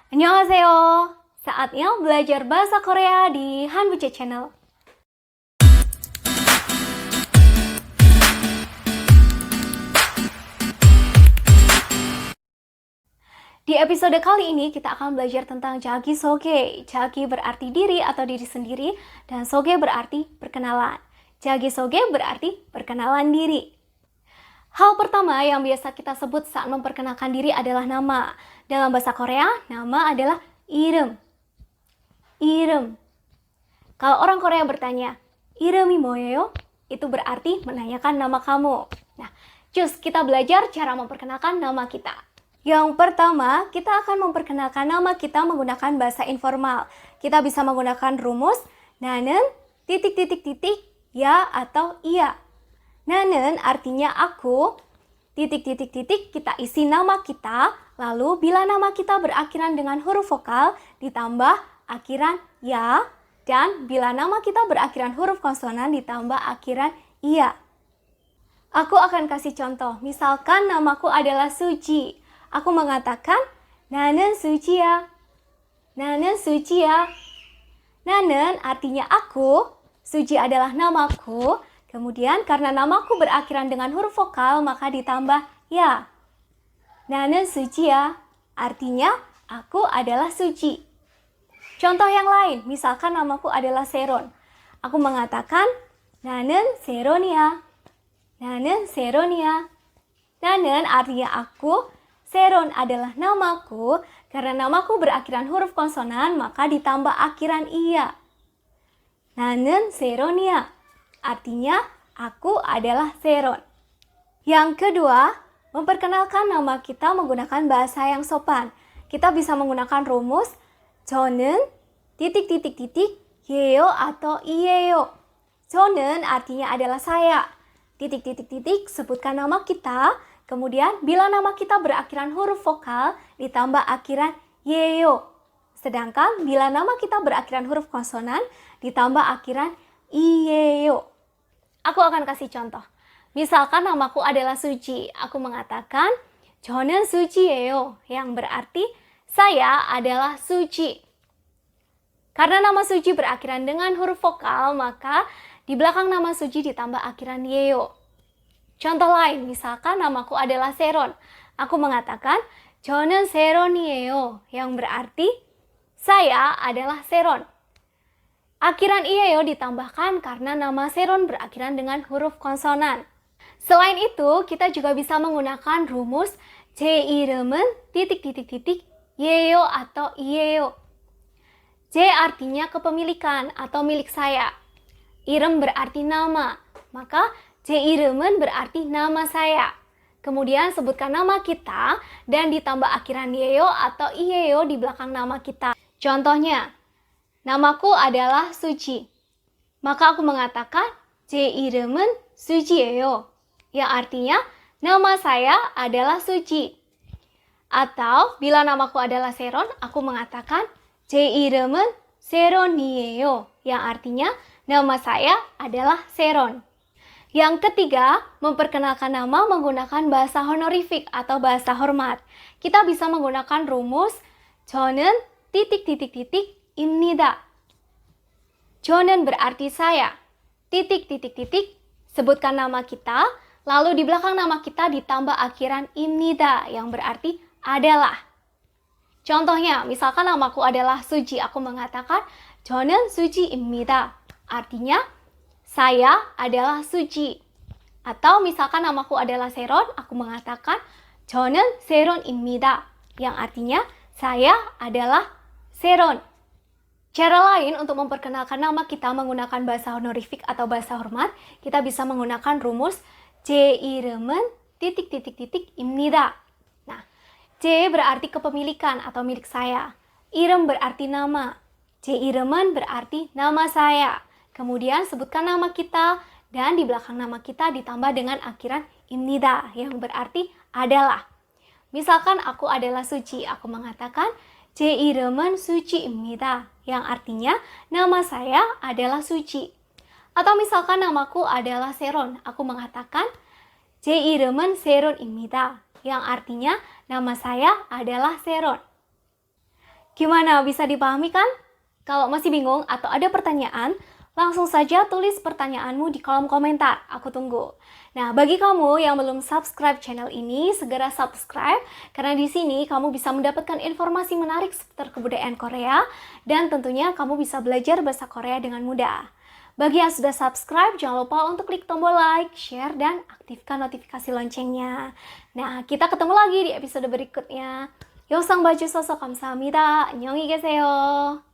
Annyeonghaseyo. Saatnya belajar bahasa Korea di Hanbuce Channel. Di episode kali ini kita akan belajar tentang jagi soge. Jagi berarti diri atau diri sendiri dan soge berarti perkenalan. Jagi soge berarti perkenalan diri. Hal pertama yang biasa kita sebut saat memperkenalkan diri adalah nama. Dalam bahasa Korea, nama adalah i름. I름. Kalau orang Korea bertanya, "Iremi 뭐예요?" Itu berarti menanyakan nama kamu. Nah, cus kita belajar cara memperkenalkan nama kita. Yang pertama, kita akan memperkenalkan nama kita menggunakan bahasa informal. Kita bisa menggunakan rumus 나는 titik-titik-titik ya atau iya. 나는 artinya aku, titik-titik-titik kita isi nama kita, lalu bila nama kita berakhiran dengan huruf vokal ditambah akhiran ya, dan bila nama kita berakhiran huruf konsonan ditambah akhiran iya. Aku akan kasih contoh, misalkan namaku adalah Suji. Aku mengatakan, 나는 수지야. 나는 수지야. 나는 artinya aku, Suji adalah namaku. Kemudian karena namaku berakhiran dengan huruf vokal, maka ditambah ya. 나는 수지야. Artinya, aku adalah Suji. Contoh yang lain, misalkan namaku adalah Seron. Aku mengatakan, 나는 세론이야. 나는 세론이야. 나는 artinya aku, Seron adalah namaku. Karena namaku berakhiran huruf konsonan, maka ditambah akhiran iya. 나는 세론이야. Artinya, aku adalah Seron. Yang kedua, memperkenalkan nama kita menggunakan bahasa yang sopan. Kita bisa menggunakan rumus 저는 titik-titik-titik 예요 atau 이예요. 저는 artinya adalah saya. Titik-titik-titik sebutkan nama kita. Kemudian bila nama kita berakhiran huruf vokal ditambah akhiran 예요. Sedangkan bila nama kita berakhiran huruf konsonan ditambah akhiran 이예요. Aku akan kasih contoh. Misalkan namaku adalah Suji. Aku mengatakan 저는 수지예요. Yang berarti saya adalah Suji. Karena nama Suji berakhiran dengan huruf vokal, maka di belakang nama Suji ditambah akhiran 예요. Contoh lain, misalkan namaku adalah Seron. Aku mengatakan 저는 세론이에요. Yang berarti saya adalah Seron. Akhiran 이에요 ditambahkan karena nama Seron berakhiran dengan huruf konsonan. Selain itu, kita juga bisa menggunakan rumus 제 이름은 titik-titik-titik 예요 atau 이에요. J artinya kepemilikan atau milik saya. 이름 berarti nama. Maka 제 이름은 berarti nama saya. Kemudian sebutkan nama kita dan ditambah akhiran 예요 atau 이에요 di belakang nama kita. Contohnya, namaku adalah Suji. Maka aku mengatakan 제 이름은 수지예요. Yang artinya nama saya adalah Suji. Atau bila namaku adalah Seron, aku mengatakan 제 이름은 세론이에요. Yang artinya nama saya adalah Seron. Yang ketiga, memperkenalkan nama menggunakan bahasa honorifik atau bahasa hormat. Kita bisa menggunakan rumus 저는 titik-titik-titik 입니다. 저는 berarti saya. Titik-titik-titik sebutkan nama kita, lalu di belakang nama kita ditambah akhiran 입니다 yang berarti adalah. Contohnya, misalkan namaku adalah Suji, aku mengatakan 저는 수지입니다. Artinya, saya adalah Suji. Atau misalkan namaku adalah Seron, aku mengatakan 저는 세론입니다. Yang artinya, saya adalah Seron. Cara lain untuk memperkenalkan nama kita menggunakan bahasa honorifik atau bahasa hormat, kita bisa menggunakan rumus 제 이름은 titik-titik-titik 입니다. Nah, J berarti kepemilikan atau milik saya. 이름 berarti nama. 제 이름은 berarti nama saya. Kemudian sebutkan nama kita dan di belakang nama kita ditambah dengan akhiran 입니다 yang berarti adalah. Misalkan aku adalah Suci, aku mengatakan 제 이름은 수지입니다 yang artinya nama saya adalah Suci. Atau misalkan namaku adalah Seron, aku mengatakan 제 이름은 세론입니다 yang artinya nama saya adalah Seron. Gimana, bisa dipahami kan? Kalau masih bingung atau ada pertanyaan, langsung saja tulis pertanyaanmu di kolom komentar. Aku tunggu. Nah, bagi kamu yang belum subscribe channel ini, segera subscribe karena di sini kamu bisa mendapatkan informasi menarik seputar kebudayaan Korea dan tentunya kamu bisa belajar bahasa Korea dengan mudah. Bagi yang sudah subscribe, jangan lupa untuk klik tombol like, share, dan aktifkan notifikasi loncengnya. Nah, kita ketemu lagi di episode berikutnya. 영상 봐주셔서 감사합니다. 안녕히 계세요.